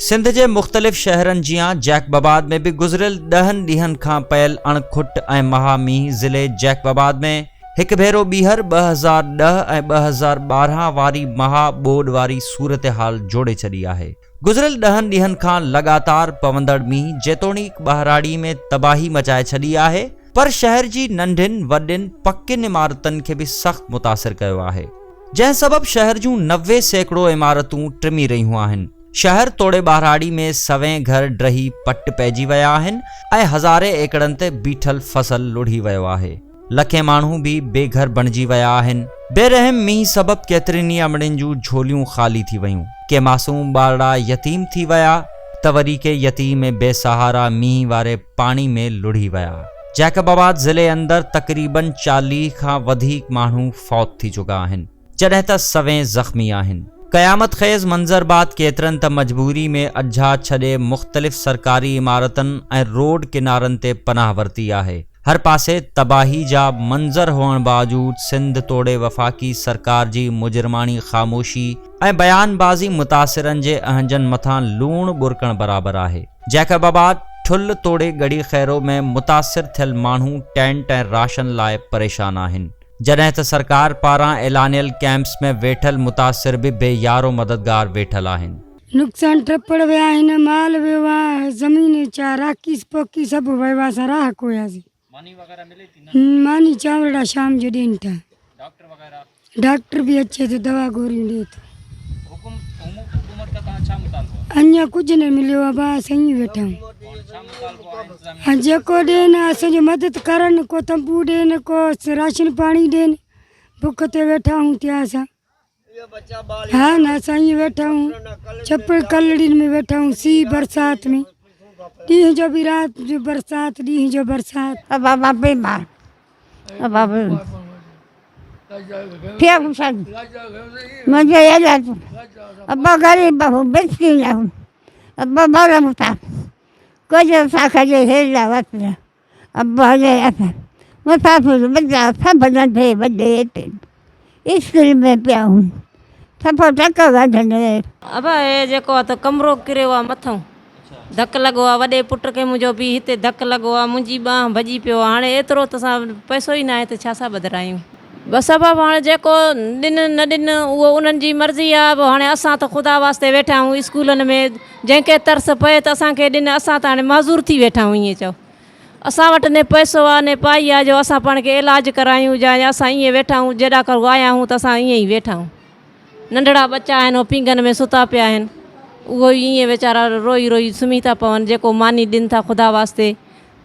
सिंध जे मुख़्तलिफ़ शहरनि जियां जैकबाबाद में भी गुज़िरियल 10 ॾींहनि खां पयल अणखुट ऐं महामींहुं ज़िले जैकबाबाद में हिकु भेरो ॿीहर 2010 ऐं 2012 वारी महा ॿोॾ वारी सूरत हाल जोड़े छॾी आहे। गुज़िरियल 10 ॾींहनि खां लगातार पवंदड़ मींहुं जेतोणीकि ॿाहिराड़ी में तबाही मचाए छॾी आहे, पर शहर जी नंढियुनि वॾियुनि पकियुनि इमारतुनि खे बि सख़्त मुतासिर कयो आहे, जंहिं सबबि शहर जूं 90% इमारतूं टिमी रहियूं आहिनि। शहर तोड़े ॿाहिराड़ी में सवें घर ड्रही पट पइजी विया आहिनि ऐं हज़ारे एकड़नि ते बीठल फसल लुढ़ी वियो आहे। लखे माण्हू भी बेघर बणिजी विया आहिनि। बेरहम मींहुं सबबि केतिरनि अमड़ियुनि जूं झोलियूं ख़ाली थी वयूं, के मासूम ॿारड़ा यतीम थी विया त वरी के यतीम बेसहारा मींहुं वारे पाणी में लुढ़ी विया। जैकबाबाद ज़िले अंदरि तक़रीबन 40 खां वधीक माण्हू फौत थी चुका आहिनि, जॾहिं त सवें ज़ख़्मी आहिनि। क़यामत ख़ेज़ मंज़र बाद केतिरनि त मजबूरी में अझा छॾे मुख़्तलिफ़ सरकारी इमारतनि ऐं रोड किनारनि ते पनाह वरिती आहे। हर पासे तबाही जा मंज़र हुअण बावजूद सिंध तोड़े वफ़ाक़ी सरकार जी मुजरमानी ख़ामोशी ऐं बयानबाज़ी मुतासिरनि जे अहंजनि मथां लूण बुरकण बराबरि आहे। जैकबाबाद ठुल तोड़े गड़ी खैरो में मुतासिर थियल माण्हू टेंट ऐं राशन लाइ परेशान आहिनि, जॾहिं त सरकार पारां ऐलानियल कैंप्स में वेठल मुतासिर भी बेयारो मददगार वेठल आहिनि। नुक़सान टपड़ विया आहिनि, माल वियो आहे, ज़मीन चा राकी पोकी सभु वियो आहे। असां राह कोयासीं। मानी वग़ैरह मिले थी न? मानी चांवड़ा शाम जो ॾियनि था। डॉक्टर वग़ैरह? डॉक्टर भी अचे थो, दवा गोरियूं ॾिए थो। हुकूमत का तव्हां छा मुतालबो आहे? अञा कुझु न मिलियो आहे, बस ईअं वेठा आहियूं। जेको ॾियनि असांजी मदद करनि, को तंबू ॾियनि, को राशन पाणी ॾियनि, बुख ते वेठा आहियूं त्या असां। हा न, असां ईअं वेठा आहियूं छपड़ कलड़ियुनि में वेठा आहियूं, सीउ बरसाति में, ॾींहं जो बि राति जो बरसाति, ॾींहं जो बरसाति। अब्बा गरीब हूँ, मिस्कीन हूँ, अब्बा मरम था, कुछ साखा हेला वतरा, अब्बा हले मुसाफिर बच्चा सब नंढे वॾे स्कूल में पिया हूँ, सफ़ो टक वठनि। अब हे जेको आहे त कमिरो किरियो आहे मथां, धकु लॻो आहे। वॾे पुट खे मुंहिंजो बि हिते धकु लॻो आहे, मुंहिंजी बांह भॼी पियो आहे। हाणे एतिरो त असां पैसो ई न आहे त छा सां ॿधायूं। बसि अब हाणे जेको ॾिन न ॾिन उहो उन्हनि जी मर्ज़ी आहे। हाणे असां त ख़ुदा वास्ते वेठा आहियूं स्कूलनि में, जंहिंखे तरस पए त असांखे ॾिन, असां त हाणे माज़ूर थी वेठा आहियूं। ईअं चओ, असां वटि न पैसो आहे न पाई आहे जो असां पाण खे इलाजु करायूं, या असां ईअं वेठा आहियूं जेॾा कर आया आहियूं त असां ईअं ई वेठा आहियूं। नंढड़ा बच्चा आहिनि, उहो पींगनि में सुता पिया आहिनि, उहो ईअं वीचारा रोई रोई सुम्ही था पवनि। जेको मानी ॾियनि था ख़ुदा वास्ते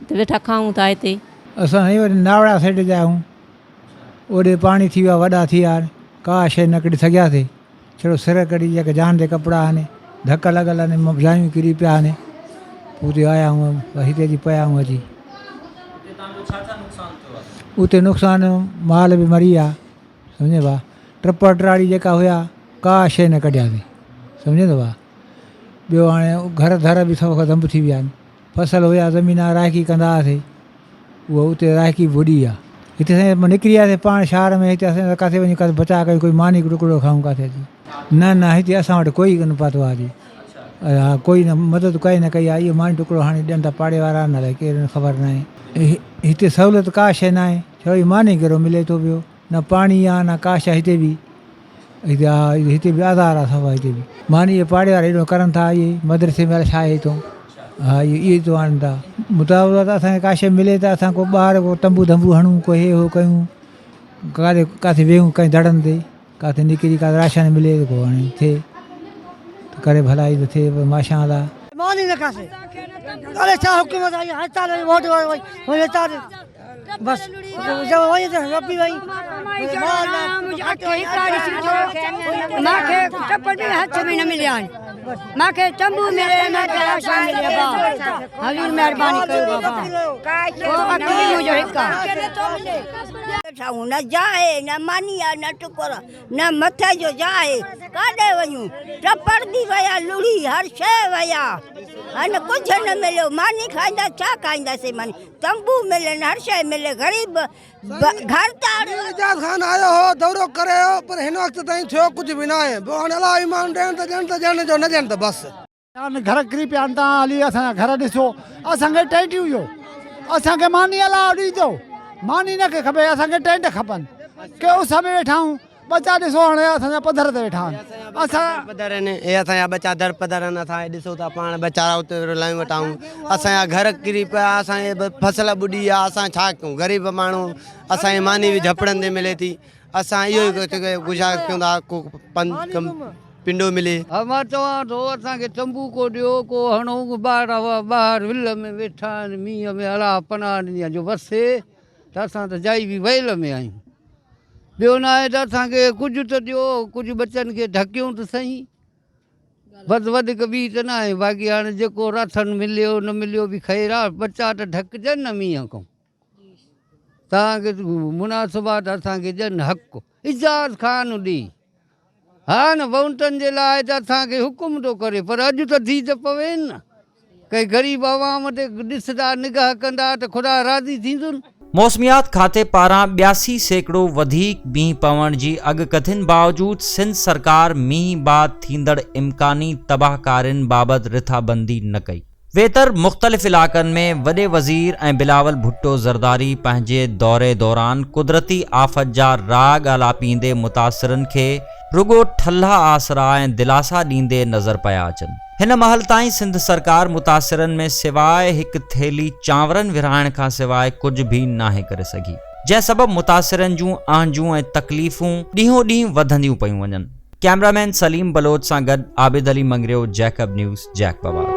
त वेठा खाऊं था हिते। असां वरी नावड़ा साइड जा आहियूं, ओॾे पाणी थी विया, वॾा थी विया, का शइ न कढी सघियासीं। छड़ो सिर कढी जेके जान ते कपिड़ा आहिनि, धक लॻल आहिनि, जायूं किरी पिया आहिनि, उते आया आहियूं, हिते जी पिया आहियूं। अची उते नुक़सानु माल बि मरी विया, सम्झे भाउ। टपड़ टराड़ी जेका हुया, का शइ न कढियासीं, सम्झे थो भाउ। ॿियो हाणे घर दर बि सभु ख़तमु थी विया आहिनि। फसल हुया, ज़मीन राखी कंदा हुआसीं, उहा उते राखी बुॾी आहे। हिते असां निकिरी वियासीं पाण शहर में, हिते असां किथे वञी किथे बचा करे कोई मानी टुकड़ो खाऊं किथे अची। न हिते असां वटि कोई कोन पतो आहे जी। हा, कोई न मदद काई न कई आहे। इहो मानी टुकड़ो हाणे ॾियनि था पाड़े वारा, न केरु ख़बर न आहे। हिते सहूलियत का शइ न आहे, छो मानी कहिड़ो मिले थो पियो, न पाणी आहे न का शइ। हिते बि हिते बि आधार आहे सभु। हिते बि मानी पाड़े वारा हेॾो करनि था, इहे मदरसे में छा आहे हितो। हा, इहे थो आणनि था। मुताबिक़ त असांखे का शइ मिले त असां को ॿाहिरि को तंबू धंबू हणूं, को हे हो कयूं, किथे वेहूं कंहिं दड़नि ते, किथे निकिरी का राशन मिले त को हाणे थिए त करे भलाई त थिए। माशाअल्लाह मानी न कासे अरे छा हुकूमत आई हड़ताल वोट वही बस जब वही तो रबी वही माखे टप्पड़ में हथ में न मिलिया, माखे तंबू मिले, माखे राशन मिले। हजूर मेहरबानी कयो बाबा, ओ अकेले मुझे हिक्का न जाए, न मानी आहे, न टुकर, न मथे जो जाए, काॾे वञूं। टपड़ बि विया, लुड़ी हर शइ विया, हाणे कुझु न मिलियो। मानी खाईंदा छा खाईंदासीं, मानी तंबू मिले, हर शइ मिले। ग़रीब घर इजाज़ ख़ान आयो हो, दौरो करे हो, पर हिन वक़्त ताईं थियो कुझु बि न आहे। हाणे अलाह ईमान ॾियनि त ॾियनि, त ॾियण जो न ॾियनि त बसि। घर किरी पिया आहिनि, तव्हां हली असांजा घर ॾिसो, असांखे टेंट हुयो, असांखे मानी अलाह ॾींदो, मानी न खे खपे, असांखे टेंट खपनि, के उस में वेठा आहियूं, बचा ॾिसो हाणे असांजा पधर ते वेठा आहिनि, असां पधर आहिनि, हे असांजा बचा दर पधर आहिनि, असां ॾिसो था पाण वीचारा उते लायूं वेठा आहियूं, असांजा घर किरी पिया, असांजे फसल ॿुॾी आहे, असां छा कयूं, ग़रीब माण्हू, असांजी मानी बि झपड़नि ते मिले थी, असां इहो ई गुज़ारिश कयूं था को पिंडो मिले। मां चवां थो असांखे तंबू को ॾियो, को हणो, ॿाहिरि विल में वेठा आहिनि, मींहं में अलाह पनाह ॾींदी जो वसे, त असां त जाई बि वयल में आहियूं, ॿियो न आहे त असांखे कुझु त ॾियो, कुझु बचनि खे ढकियूं त सही, बसि वधीक ॿी त न आहे, बाक़ी हाणे जेको राशन मिलियो न मिलियो बि ख़ैरु आहे, बचा त ढकजनि न मींहं खां, तव्हांखे मुनासिबात असांखे ॾियनि हक़, इजाज़ ख़ान ॾे, हा न वोटनि जे लाइ त असांखे हुकुम थो करे, पर अॼु त थी त पवे न, कई ग़रीब आवाम ते ॾिसंदा निगाह कंदा त ख़ुदा राज़ी थींदुनि। मौसमियात खाते पारां 82% वधीक मींहुं पवण जी अॻकथियुनि बावजूद सिंध सरकार मींहुं बाद थींदड़ इम्कानी तबाहकारियुनि बाबति रिथाबंदी न कई। वेतर मुख़्तलिफ़ इलाक़नि में वॾे वज़ीर ऐं बिलावल भुट्टो ज़रदारी पंहिंजे दौरे दौरान कुदरती आफ़त जा राग आलापींदे मुतासिरनि खे रुगो ठल्हा आसरा ऐं दिलासा ॾींदे नज़र पिया अचनि। हिन महल ताईं सिंध सरकार मुतासिरनि में सिवाइ हिकु थेली चांवरनि विरहाइण खां सवाइ कुझु बि नाहे करे सघी, जंहिं सबबि मुतासिरनि जूं आंजूं ऐं तकलीफ़ूं ॾींहों ॾींहुं वधंदियूं पयूं वञनि। कैमरामैन सलीम बलोच सां गॾु आबिद अली मंगरियो, जैकब न्यूज़, जैकबाबाद।